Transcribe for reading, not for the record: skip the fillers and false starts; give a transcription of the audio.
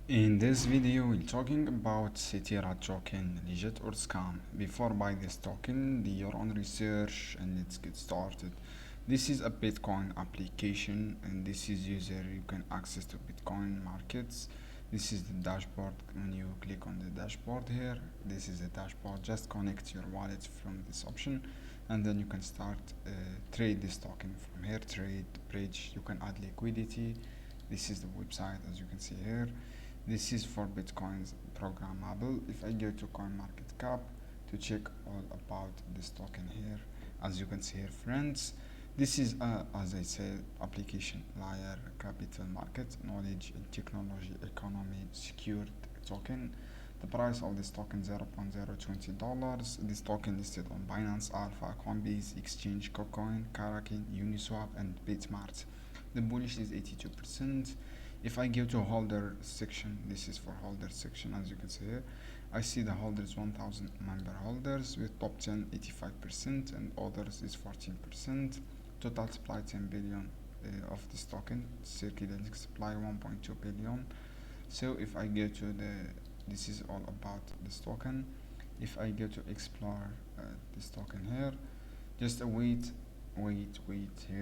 In this video, we're talking about Citrea token, legit or scam. Before buying this token, do your own research and let's get started. This is a Bitcoin application and this is user you can access to Bitcoin markets. This is the dashboard. When you click on the dashboard here, this is the dashboard. Just connect your wallet from this option and then you can start trade this token from here. Trade, bridge, you can add liquidity. This is the website as you can see here. This is for Bitcoins programmable. If I go to CoinMarketCap to check all about this token here, as you can see here, friends, this is as I said, application layer, capital market, knowledge, technology, economy, secured token. The price of this token $0.020. This token listed on Binance Alpha, Coinbase, Exchange, KuCoin, Kraken, Uniswap, and Bitmart. The bullish is 82%. If I go to holder section, this is for holder section. As you can see here, I see the holders 1000 member holders with top 10 85% and others is 14%. Total supply 10 billion of this token. Circulating supply 1.2 billion. So if I go to the, this is all about this token. If I go to explore this token here, just wait here.